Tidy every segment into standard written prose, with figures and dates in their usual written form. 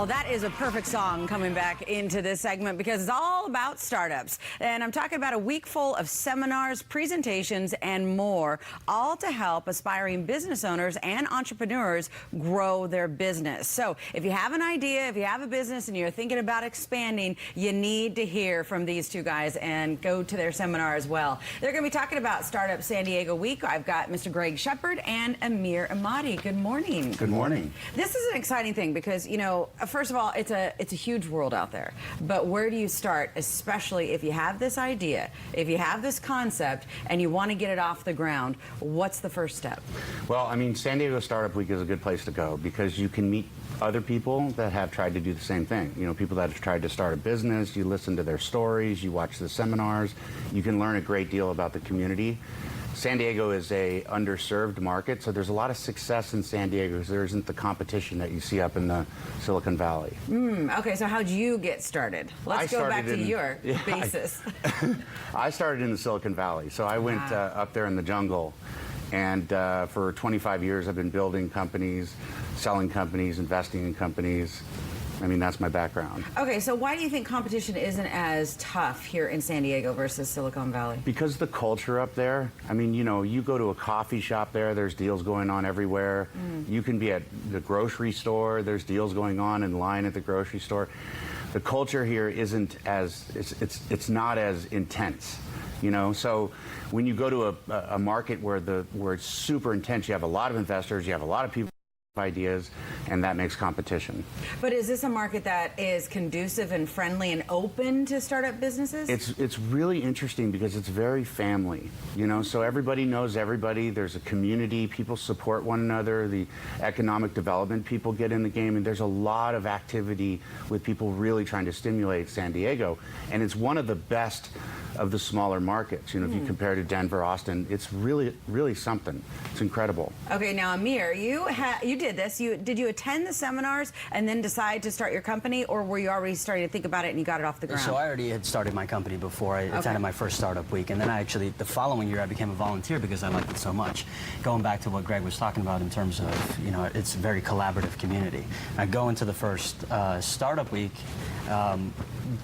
Well, that is a perfect song coming back into this segment because it's all about startups. And I'm talking about a week full of seminars, presentations, and more, all to help aspiring business owners and entrepreneurs grow their business. So if you have an idea, if you have a business and you're thinking about expanding, you need to hear from these two guys and go to their seminar as well. They're going to be talking about Startup San Diego Week. I've got Mr. Greg Shepard and Amir Emadi. Good morning. Good morning. This is an exciting thing because, you know, first of all, it's a huge world out there. But where do you start, especially if you have this idea, if you have this concept, and you want to get it off the ground? What's the first step? Well, I mean, San Diego Startup Week is a good place to go because you can meet other people that have tried to do the same thing. You know, people that have tried to start a business, you listen to their stories, you watch the seminars, you can learn a great deal about the community. San Diego is a underserved market, so there's a lot of success in San Diego because there isn't the competition that you see up in the Silicon Valley. Okay, so how'd you get started? Let's go back to your basis. I started in the Silicon Valley, so I went up there in the jungle, and for 25 years I've been building companies, selling companies, investing in companies. I mean, that's my background. Okay, so why do you think competition isn't as tough here in San Diego versus Silicon Valley? Because the culture up there, I mean, you know, you go to a coffee shop there, there's deals going on everywhere. You can be at the grocery store, there's deals going on in line at the grocery store. The culture here isn't as, it's not as intense. You know, so when you go to a market where it's super intense, you have a lot of investors, you have a lot of people, ideas, and that makes competition. But is this a market that is conducive and friendly and open to startup businesses? It's really interesting because it's very family, you know, so everybody knows everybody, there's a community, people support one another, the economic development people get in the game, and there's a lot of activity with people really trying to stimulate San Diego, and it's one of the best of the smaller markets. You know, if you compare to Denver, Austin, it's really, really something. It's incredible. Okay, now Amir, you did this. Did you attend the seminars and then decide to start your company, or were you already starting to think about it and you got it off the ground? So I already had started my company before I attended my first startup week, and then the following year I became a volunteer because I liked it so much. Going back to what Greg was talking about in terms of, you know, it's a very collaborative community. I go into the first startup week,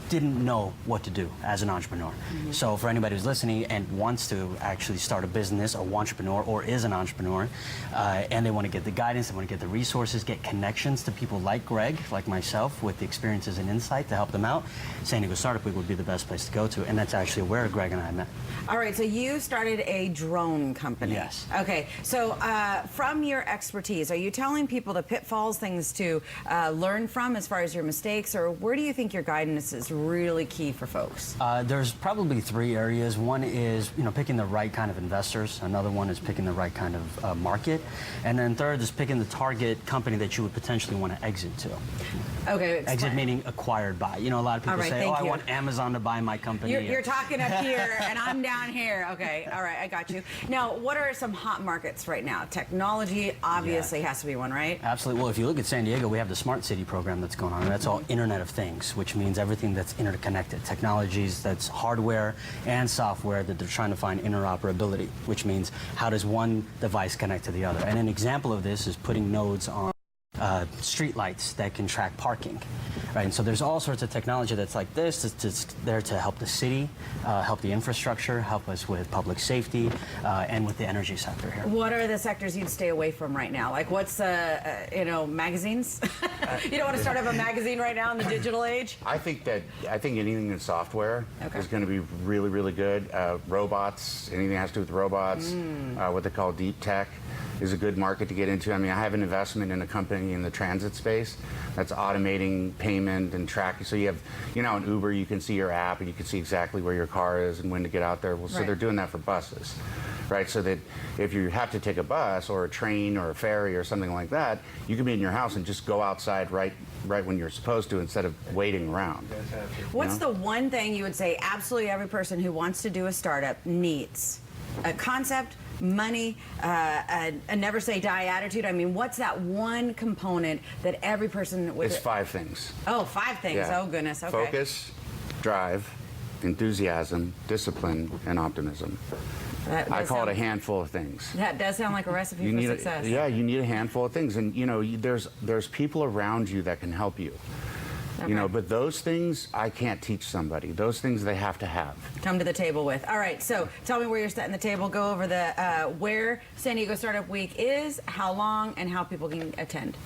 didn't know what to do as an entrepreneur. So for anybody who's listening and wants to actually start a business, or entrepreneur, or is an entrepreneur, and they want to get the guidance, they want to get the resources, get connections to people like Greg, like myself, with the experiences and insight to help them out, San Diego Startup Week would be the best place to go to, and that's actually where Greg and I met. All right, so you started a drone company. Yes. Okay, so from your expertise, are you telling people the pitfalls, things to learn from as far as your mistakes, or where do you think your guidance is really key for folks? There's probably three areas. One is, you know, picking the right kind of investors. Another one is picking the right kind of market. And then third is picking the target company that you would potentially want to exit to. Okay, explain. Exit meaning acquired by. You know, a lot of people say, oh, I want Amazon to buy my company. You're talking up here and I'm down here. Okay, all right, I got you. Now, what are some hot markets right now? Technology obviously has to be one, right? Absolutely. Well, if you look at San Diego, we have the Smart City program that's going on, and that's all Internet of Things, which means everything that's interconnected. Technologies that's hardware and software that they're trying to find interoperability, which means how does one device connect to the other? And an example of this is putting nodes on street lights that can track parking, right? And so there's all sorts of technology that's like this. It's there to help the city, help the infrastructure, help us with public safety, and with the energy sector here. What are the sectors you'd stay away from right now? Like what's, you know, magazines? You don't want to start up a magazine right now in the digital age? I think anything in software is going to be really, really good. Robots, anything that has to do with robots, what they call deep tech, is a good market to get into. I mean, I have an investment in a company in the transit space that's automating payment and tracking. So you have, you know, in Uber, you can see your app and you can see exactly where your car is and when to get out there. Well, so they're doing that for buses, right? So that if you have to take a bus or a train or a ferry or something like that, you can be in your house and just go outside right when you're supposed to instead of waiting around. What's the one thing you would say absolutely every person who wants to do a startup needs? A concept, money, a never say die attitude. I mean, what's that one component that every person would... It's 5 things. Oh, 5 things. Yeah. Oh, goodness. Okay. Focus, drive, enthusiasm, discipline, and optimism. I call it a handful of things. That does sound like a recipe for success. Yeah, you need a handful of things, and there's people around you that can help you. Okay. But those things I can't teach somebody. Those things they have to have. Come to the table with. All right, so tell me where you're setting the table. Go over the where San Diego Startup Week is, how long, and how people can attend.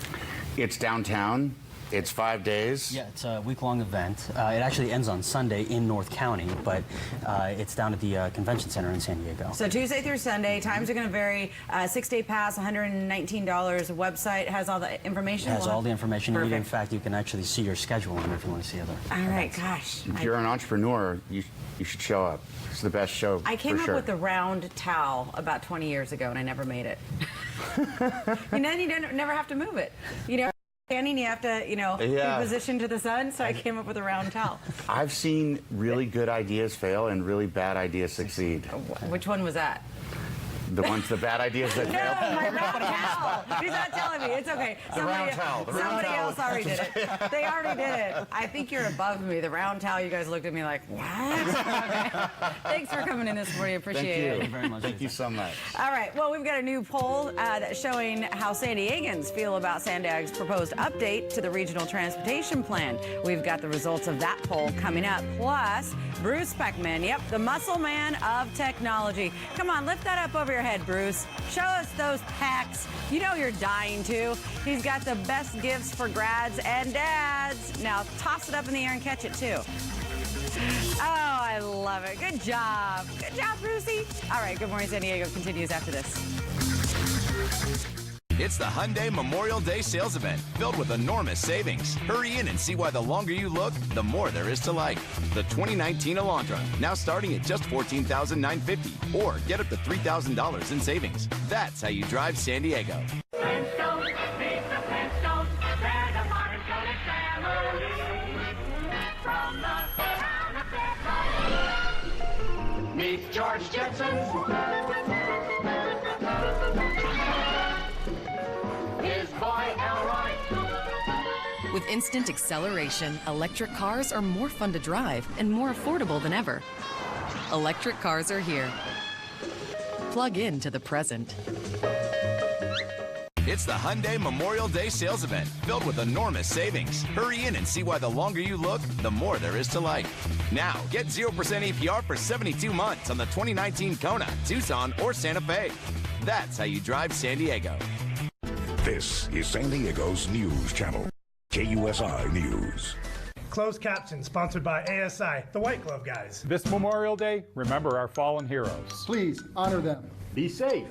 It's downtown. It's 5 days. Yeah, it's a week-long event. It actually ends on Sunday in North County, but it's down at the Convention Center in San Diego. So Tuesday through Sunday, times are going to vary. 6-day pass, $119. Website has all the information. It has all the information you need. In Perfect. fact, you can actually see your schedule on it if you want to see other All right, events. gosh. If you're an entrepreneur, you should show up. It's the best show. I came for up sure. with the round towel about 20 years ago, and I never made it. You never have to move it. Standing, you have to, be positioned to the sun, so I came up with a round towel. I've seen really good ideas fail and really bad ideas succeed. Which one was that? The bad ideas that No, fail. my round towel. He's not telling me. It's okay. round towel. Somebody else already did it. They already did it. I think you're above me. The round towel, you guys looked at me like, what? Okay. Thanks for coming in this morning. Appreciate it. Thank you very much. Thank you so much. All right. Well, we've got a new poll that's showing how San Diegans feel about Sandag's proposed update to the regional transportation plan. We've got the results of that poll coming up. Plus, Bruce Peckman, the muscle man of technology. Come on, lift that up over your head, Bruce. Show us those packs. You know you're dying to. He's got the best gifts for grads and dads. Now, toss it up in the air and catch it, too. Oh, I love it. Good job. Good job, Brucey. All right, Good Morning San Diego continues after this. It's the Hyundai Memorial Day sales event filled with enormous savings. Hurry in and see why the longer you look, the more there is to like. The 2019 Elantra, now starting at just $14,950, or get up to $3,000 in savings. That's how you drive San Diego. Flintstones, meet the Flintstones. They're the modern Sonic family. From the town of Bethlehem. Meet George Jetson. His boy Elroy. With instant acceleration, electric cars are more fun to drive and more affordable than ever. Electric cars are here. Plug in to the present. It's the Hyundai Memorial Day sales event filled with enormous savings. Hurry in and see why the longer you look, the more there is to like. Now, get 0% APR for 72 months on the 2019 Kona, Tucson, or Santa Fe. That's how you drive San Diego. This is San Diego's news channel, KUSI News. Closed caption sponsored by ASI, the White Glove guys. This Memorial Day, remember our fallen heroes. Please honor them. Be safe.